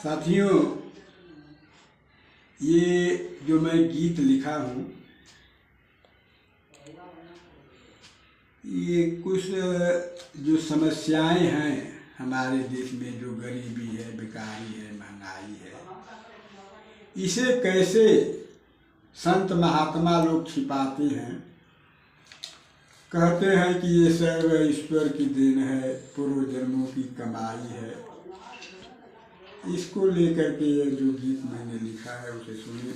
साथियों, ये जो मैं गीत लिखा हूँ ये कुछ जो समस्याएं हैं हमारे देश में, जो गरीबी है, बेकारी है, महंगाई है, इसे कैसे संत महात्मा लोग छिपाते हैं। कहते हैं कि ये सर्व ईश्वर की देन है, पूर्व जन्मों की कमाई है। इसको लेकर के ये जो गीत मैंने लिखा है उसे सुनिए।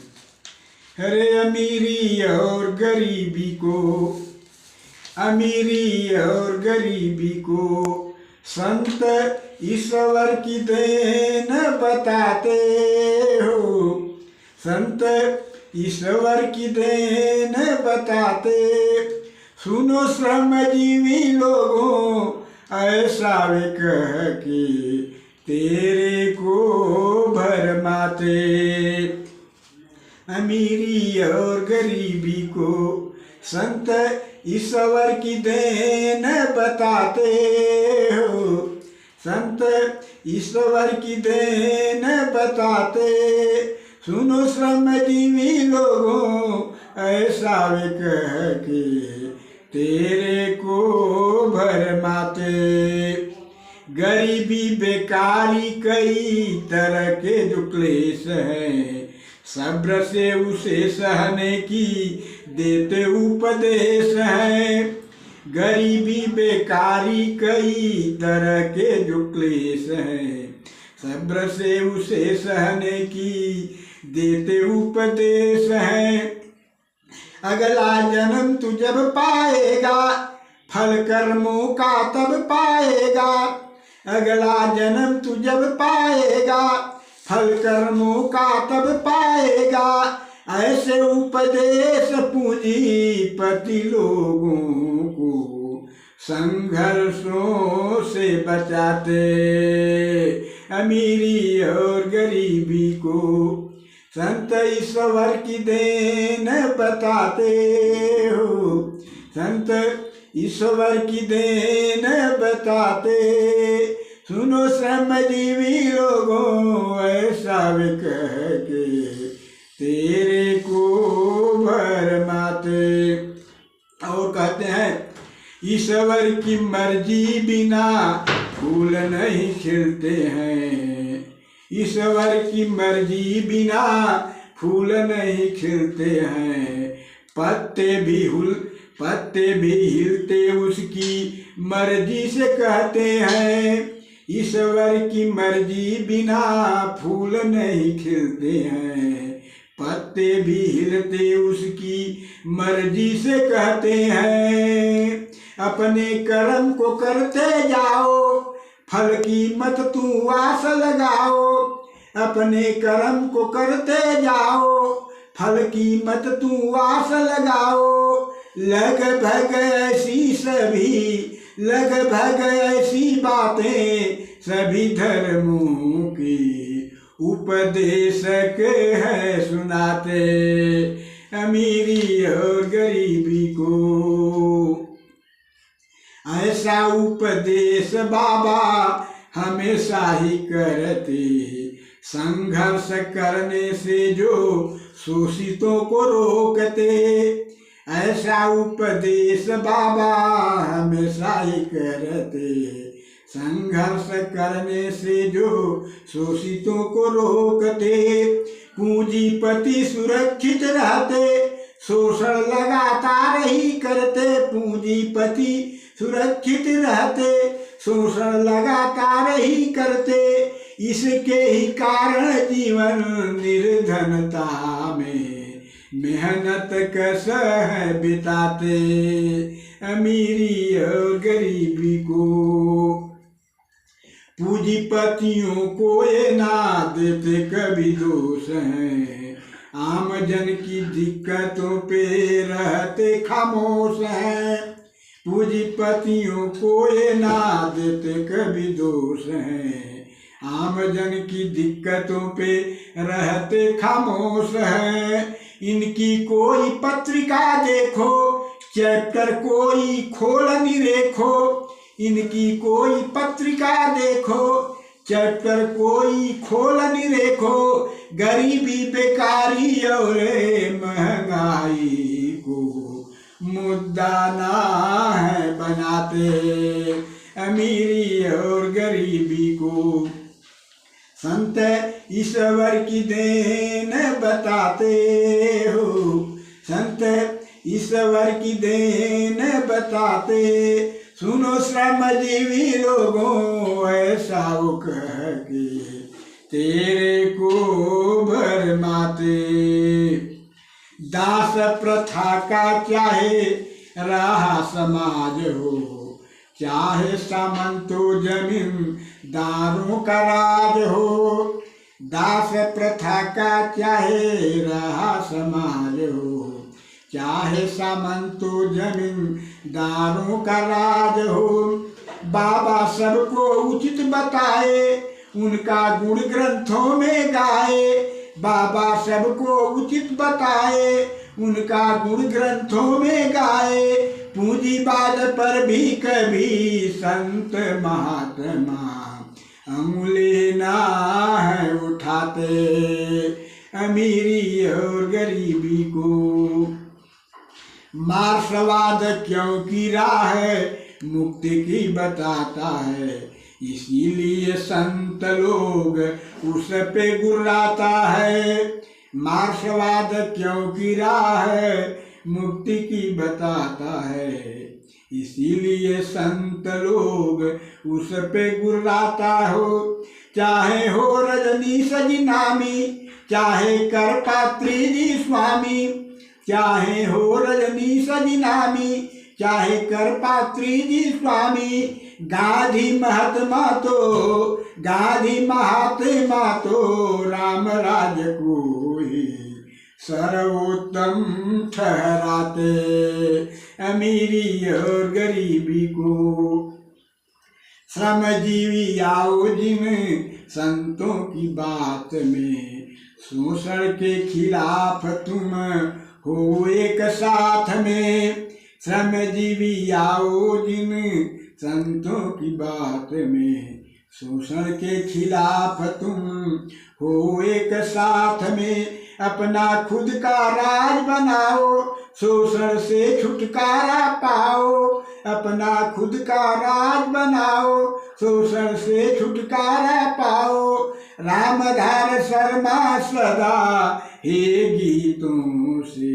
अरे अमीरी और गरीबी को, अमीरी और गरीबी को संत ईश्वर की देन बताते हो, संत ईश्वर की देन बताते। सुनो श्रमजीवी लोगों ऐसा वे कह के तेरे को भरमाते। अमीरी और गरीबी को संत ईश्वर की देन बताते हो, संत ईश्वर की देन बताते। सुनो श्रमजीवी लोगों ऐसा वे कह के तेरे को भरमाते। गरीबी बेकारी कई तरह के जो क्लेश हैं, सब्र से उसे सहने की देते उपदेश हैं। गरीबी बेकारी कई तरह के जो क्लेश हैं, सब्र से उसे सहने की देते उपदेश हैं। अगला जन्म तू जब पाएगा फल कर्मों का तब पाएगा। अगला जन्म तू जब पाएगा फल कर्मों का तब पाएगा। ऐसे उपदेश पूंजीपति लोगों को संघर्षों से बचाते। अमीरी और गरीबी को संत ईश्वर की देन बताते हो, संत ईश्वर की देन बताते। सुनो श्रमजीवी लोगों ऐसा वे कह के तेरे को भरमाते। और कहते हैं ईश्वर की मर्जी बिना फूल नहीं खिलते हैं, ईश्वर की मर्जी बिना फूल नहीं खिलते हैं। पत्ते भी हिलते उसकी मर्जी से कहते हैं। ईश्वर की मर्जी बिना फूल नहीं खिलते हैं। पत्ते भी हिलते उसकी मर्जी से कहते हैं। अपने कर्म को करते जाओ फल की मत तू आस लगाओ। अपने कर्म को करते जाओ फल की मत तू आस लगाओ। लगभग ऐसी बातें सभी धर्मों की उपदेशक है सुनाते। अमीरी और गरीबी को ऐसा उपदेश बाबा हमेशा ही करते। संघर्ष करने से जो शोषितों को रोकते। ऐसा उपदेश बाबा हमेशा ही करते। संघर्ष करने से जो शोषितों को रोकते। पूंजीपति सुरक्षित रहते, शोषण लगातार ही करते। पूंजीपति सुरक्षित रहते, शोषण लगातार ही करते। इसके ही कारण जीवन निर्धनता में मेहनत कसह बिताते। अमीरी और गरीबी को पूंजीपतियों को ये ना देते कभी दोष हैं। आम जन की दिक्कतों पे रहते खामोश हैं। पूंजीपतियों को ये ना देते कभी दोष हैं। आम जन की दिक्कतों पे रहते खामोश हैं। इनकी कोई पत्रिका देखो, चैप्टर कोई खोल निरेखो। इनकी कोई पत्रिका देखो, चैप्टर कोई खोल नहीं रेखो, गरीबी बेकारी और महंगाई को मुद्दा ना है बनाते, अमीरी और गरीबी को संत ईश्वर की देन बताते हो, संत ईश्वर की देन बताते। सुनो श्रमजीवी लोगों ऐसा वो कह के तेरे को भरमाते। दास प्रथा का चाहे रहा समाज हो, चाहे सामंतो जमींदारों का राज हो, दास प्रथा का चाहे रहा समाज हो, चाहे सामंतो जमींदारों का राज हो। बाबा सबको उचित बताए, उनका गुण ग्रंथों में गाए, बाबा सबको उचित बताए, उनका गुण ग्रंथों में गाए। पूंजीवाद पर भी कभी संत महात्मा अंगुली ना है उठाते, अमीरी और गरीबी को। मार्क्सवाद क्यों की राह मुक्ति की बताता है, इसीलिए संत लोग उस पे गुर्राता है। मार्क्सवाद क्यों की राह मुक्ति की बताता है, इसीलिए संत लोग उस पे गुर्राता हो। चाहे हो रजनीश जी नामी, चाहे करपात्री जी स्वामी, चाहे हो रजनीश जी नामी, चाहे करपात्री जी स्वामी। गांधी महात्मा तो राम राज को ही सर्वोत्तम ठहराते, अमीरी और गरीबी को। श्रमजीवी आओ जिन संतों की बात में, शोषण के खिलाफ तुम हो एक साथ में। श्रमजीवी आओ जिन संतों की बात में, शोषण के खिलाफ तुम हो एक साथ में। अपना खुद का राज बनाओ, शोषण से छुटकारा पाओ। अपना खुद का राज बनाओ, शोषण से छुटकारा पाओ। रामधार शर्मा सदा हे गीतों से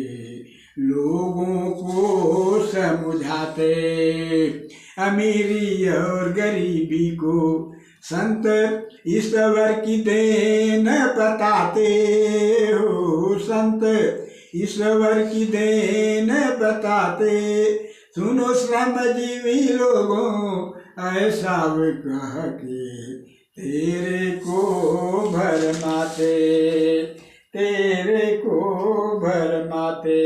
लोगों को समझाते, अमीरी और गरीबी को संत ईश्वर की देन बताते हो, संत ईश्वर की देन बताते। सुनो श्रमजीवी लोगों ऐसा वे कह के तेरे को भरमाते, तेरे को भरमाते।